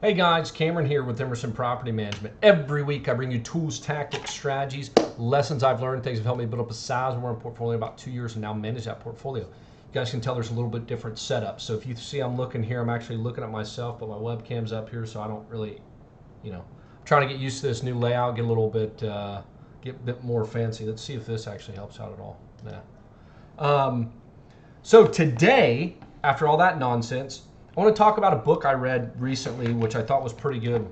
Hey guys, Cameron here with Emerson Property Management. Every week I bring you tools, tactics, strategies, lessons I've learned, things that have helped me build up a sizable portfolio in about 2 years and now manage that portfolio. You guys can tell there's a little bit different setup. So if you see I'm looking here, I'm actually looking at myself, but my webcam's up here, so I don't really, I'm trying to get used to this new layout, get a bit more fancy. Let's see if this actually helps out at all. So today, after all that nonsense, I want to talk about a book I read recently, which I thought was pretty good.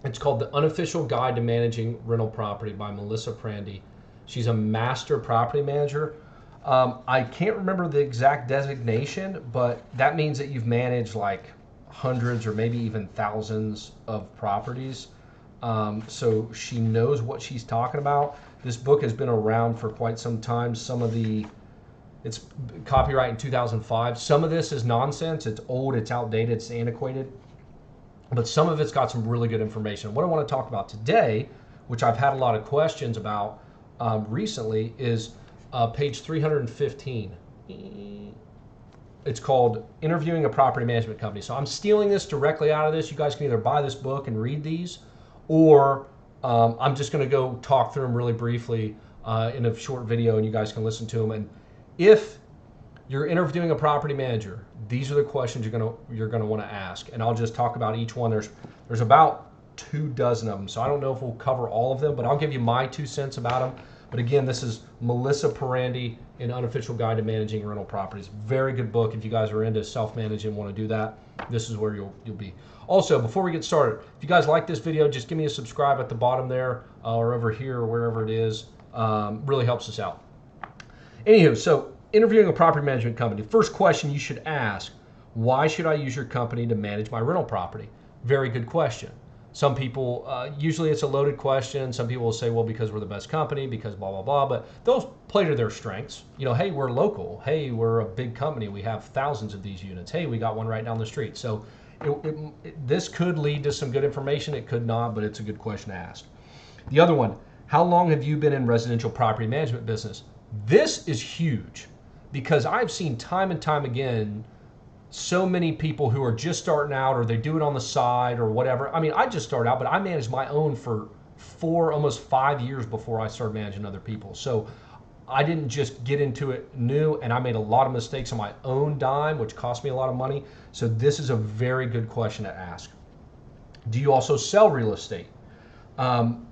It's called The Unofficial Guide to Managing Rental Property by Melissa Prandi. She's a master property manager. I can't remember the exact designation, but that means that you've managed like hundreds or maybe even thousands of properties. So she knows what she's talking about. This book has been around for quite some time. It's copyright in 2005. Some of this is nonsense. It's old, it's outdated, it's antiquated. But some of it's got some really good information. What I want to talk about today, which I've had a lot of questions about recently, is page 315. It's called Interviewing a Property Management Company. So I'm stealing this directly out of this. You guys can either buy this book and read these, or I'm just going to go talk through them really briefly in a short video, and you guys can listen to them. And if you're interviewing a property manager, these are the questions you're gonna want to ask, and I'll just talk about each one. There's about 24 of them, so I don't know if we'll cover all of them, but I'll give you my 2 cents about them. But again, this is Melissa Prandi, an Unofficial Guide to Managing Rental Properties. Very good book. If you guys are into self-managing and want to do that, this is where you'll be. Also, before we get started, if you guys like this video, just give me a subscribe at the bottom there, or over here, or wherever it is. Really helps us out. Anywho, so interviewing a property management company. First question you should ask, why should I use your company to manage my rental property? Very good question. Some people, usually it's a loaded question. Some people will say, well, because we're the best company, because blah, blah, blah, but they'll play to their strengths. Hey, we're local. Hey, we're a big company. We have thousands of these units. Hey, we got one right down the street. So this could lead to some good information. It could not, but it's a good question to ask. The other one, how long have you been in residential property management business? This is huge because I've seen time and time again so many people who are just starting out, or they do it on the side or whatever. I mean, I just started out, but I managed my own for almost 5 years before I started managing other people. So I didn't just get into it new, and I made a lot of mistakes on my own dime, which cost me a lot of money. So this is a very good question to ask. Do you also sell real estate? In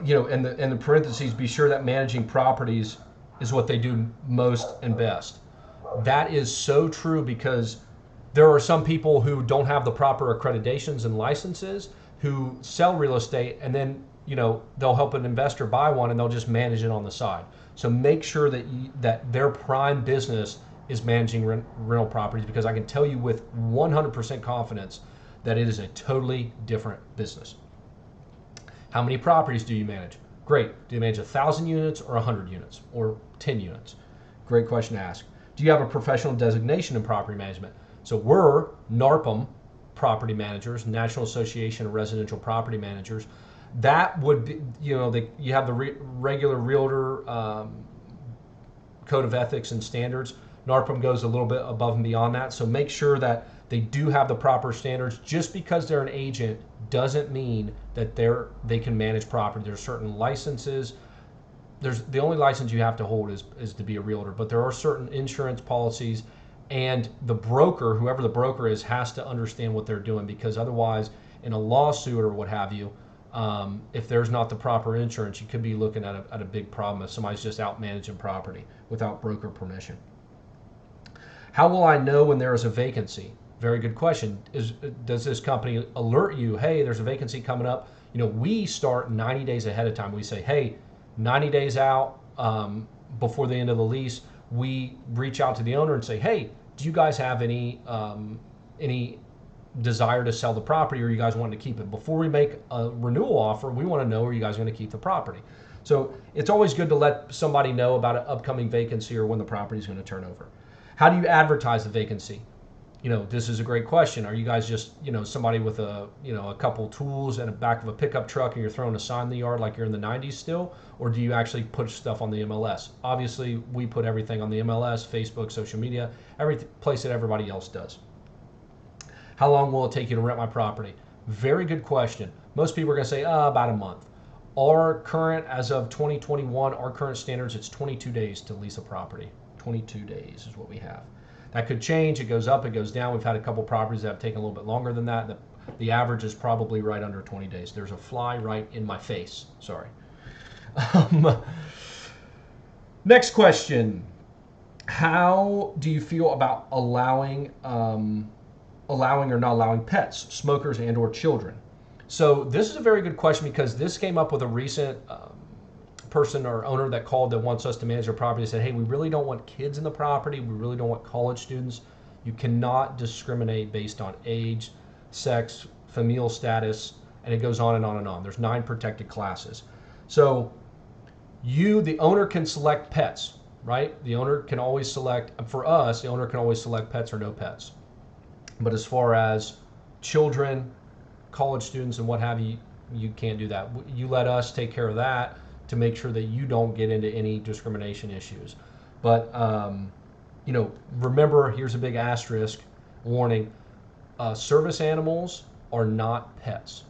the parentheses, be sure that managing properties is what they do most and best. That is so true, because there are some people who don't have the proper accreditations and licenses who sell real estate, and then they'll help an investor buy one and they'll just manage it on the side. So make sure that their prime business is managing rental properties, because I can tell you with 100% confidence that it is a totally different business. How many properties do you manage? Great. Do you manage 1,000 units or 100 units or 10 units? Great question to ask. Do you have a professional designation in property management? So we're NARPM property managers, National Association of Residential Property Managers. That would be, you have the regular realtor code of ethics and standards. NARPM goes a little bit above and beyond that. So make sure that they do have the proper standards. Just because they're an agent doesn't mean that they can manage property. There's certain licenses. The only license you have to hold is to be a realtor, but there are certain insurance policies, and the broker, whoever the broker is, has to understand what they're doing, because otherwise in a lawsuit or what have you, if there's not the proper insurance, you could be looking at a big problem if somebody's just out managing property without broker permission. How will I know when there is a vacancy? Very good question. Does this company alert you, hey, there's a vacancy coming up? We start 90 days ahead of time. We say, hey, 90 days out before the end of the lease, we reach out to the owner and say, hey, do you guys have any desire to sell the property, or you guys want to keep it? Before we make a renewal offer, we want to know, are you guys going to keep the property? So it's always good to let somebody know about an upcoming vacancy or when the property is going to turn over. How do you advertise the vacancy? This is a great question. Are you guys just, somebody with a couple tools and a back of a pickup truck, and you're throwing a sign in the yard like you're in the 90s still? Or do you actually put stuff on the MLS? Obviously, we put everything on the MLS, Facebook, social media, every place that everybody else does. How long will it take you to rent my property? Very good question. Most people are going to say, about a month. Our current, as of 2021, our current standards, it's 22 days to lease a property. 22 days is what we have. That could change. It goes up, it goes down. We've had a couple properties that have taken a little bit longer than that. The average is probably right under 20 days. There's a fly right in my face. Sorry. Next question. How do you feel about allowing or not allowing pets, smokers, and or children? So this is a very good question because this came up with a recent person or owner that called that wants us to manage their property and said, hey, we really don't want kids in the property. We really don't want college students. You cannot discriminate based on age, sex, familial status, and it goes on and on and on. There's 9 protected classes. So you, the owner, can select pets, right? The owner can always select, for us, the owner can always select pets or no pets. But as far as children, college students, and what have you, you can't do that. You let us take care of that to make sure that you don't get into any discrimination issues. But, remember, here's a big asterisk, warning, service animals are not pets.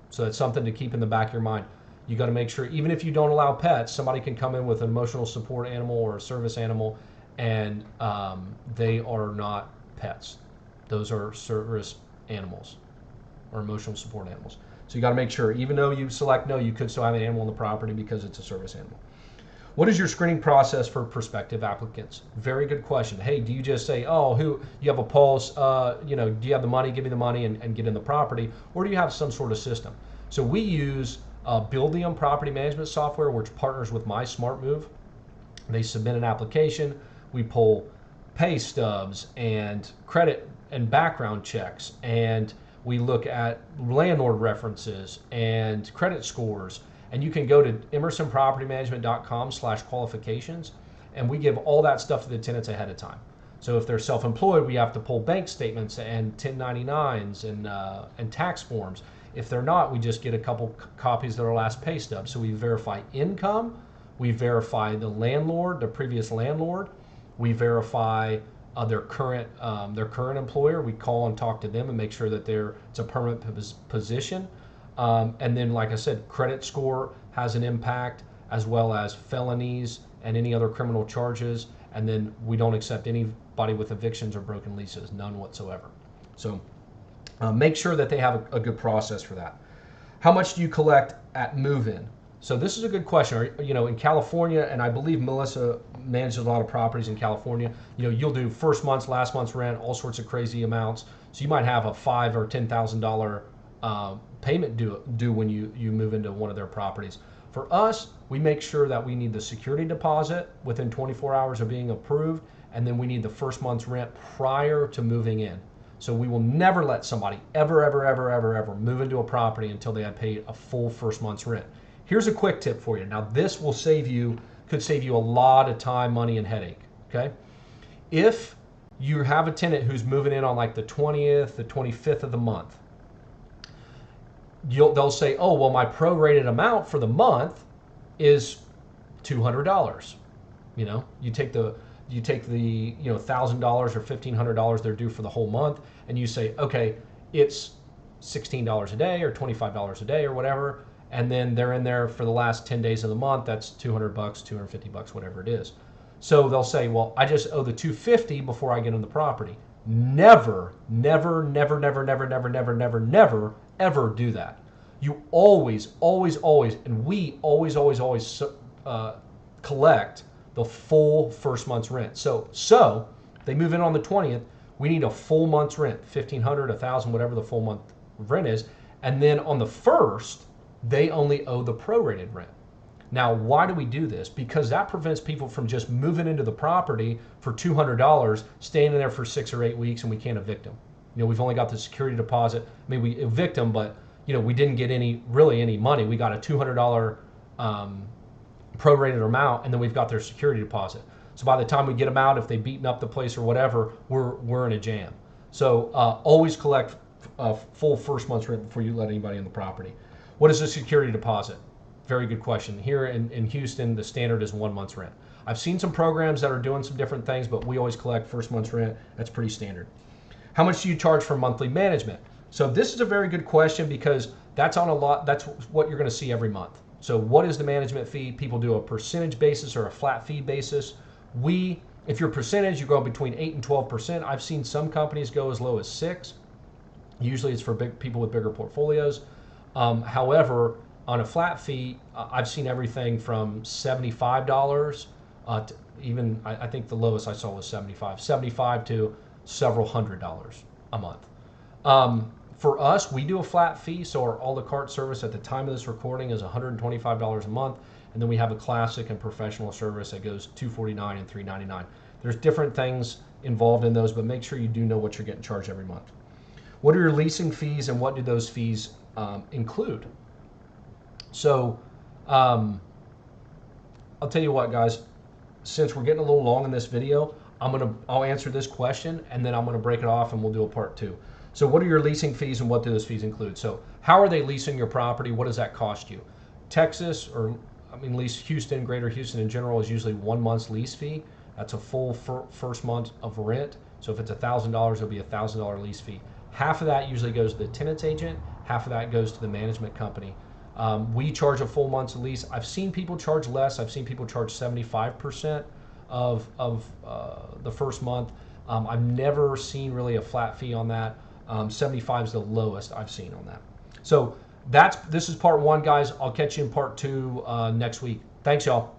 So that's something to keep in the back of your mind. You got to make sure, even if you don't allow pets, somebody can come in with an emotional support animal or a service animal, and they are not pets. Those are service animals or emotional support animals. So you got to make sure, even though you select no, you could still have an animal on the property because it's a service animal. What is your screening process for prospective applicants? Very good question. Hey, do you just say, oh, you have a pulse, do you have the money, give me the money and get in the property, or do you have some sort of system? So we use Buildium property management software, which partners with My Smart Move. They submit an application, we pull pay stubs and credit and background checks, and we look at landlord references and credit scores. And you can go to emersonpropertymanagement.com/qualifications, and we give all that stuff to the tenants ahead of time. So if they're self-employed, we have to pull bank statements and 1099s and tax forms. If they're not, we just get a couple copies of their last pay stub. So we verify income, we verify the landlord, the previous landlord, we verify their current employer. We call and talk to them and make sure that it's a permanent position. And then, like I said, credit score has an impact, as well as felonies and any other criminal charges. And then we don't accept anybody with evictions or broken leases, none whatsoever. So make sure that they have a good process for that. How much do you collect at move-in? So this is a good question. In California, and I believe Melissa manages a lot of properties in California, you'll do first month's, last month's rent, all sorts of crazy amounts. So you might have a $5,000 or $10,000 payment due when you move into one of their properties. For us, we make sure that we need the security deposit within 24 hours of being approved, and then we need the first month's rent prior to moving in. So we will never let somebody ever move into a property until they have paid a full first month's rent. Here's a quick tip for you. Now this could save you a lot of time, money, and headache. Okay, if you have a tenant who's moving in on like the 20th, the 25th of the month, they'll say, oh, well, my prorated amount for the month is $200. You take the $1,000 or $1,500 they're due for the whole month, and you say, okay, it's $16 a day or $25 a day or whatever, and then they're in there for the last 10 days of the month. That's $200, $250, whatever it is. So they'll say, well, I just owe the $250 before I get on the property. Never ever do that. You always, and we always collect the full first month's rent. So if they move in on the 20th, we need a full month's rent, $1,500, $1,000, whatever the full month rent is. And then on the first, they only owe the prorated rent. Now, why do we do this? Because that prevents people from just moving into the property for $200, staying in there for 6 or 8 weeks, and we can't evict them. We've only got the security deposit. I mean, we evict them, but we didn't get any money. We got a $200 prorated amount, and then we've got their security deposit. So by the time we get them out, if they've beaten up the place or whatever, we're in a jam. So always collect a full first month's rent before you let anybody in the property. What is a security deposit? Very good question. Here in Houston, the standard is 1 month's rent. I've seen some programs that are doing some different things, but we always collect first month's rent. That's pretty standard. How much do you charge for monthly management? So this is a very good question because that's what you're going to see every month. So what is the management fee? People do a percentage basis or a flat fee basis. If you're percentage, you go between 8 and 12%. I've seen some companies go as low as 6. Usually it's for big people with bigger portfolios. However, on a flat fee, I've seen everything from $75 to even, I think the lowest I saw was 75 to several $100s a month. For us, we do a flat fee, so our a la carte service at the time of this recording is $125 a month, and then we have a classic and professional service that goes $249 and $399. There's different things involved in those, but make sure you do know what you're getting charged every month. What are your leasing fees, and what do those fees include? So I'll tell you what, guys, since we're getting a little long in this video, I'll answer this question, and then I'm gonna break it off and we'll do a part 2. So what are your leasing fees and what do those fees include? So how are they leasing your property? What does that cost you? Texas, or lease Houston, Greater Houston in general, is usually 1 month's lease fee. That's a full first month of rent. So if it's $1,000, it'll be a $1,000 lease fee. Half of that usually goes to the tenant's agent. Half of that goes to the management company. We charge a full month's lease. I've seen people charge less. I've seen people charge 75% of the first month. I've never seen really a flat fee on that. 75 is the lowest I've seen on that. So this is part 1, guys. I'll catch you in part 2 next week. Thanks, y'all.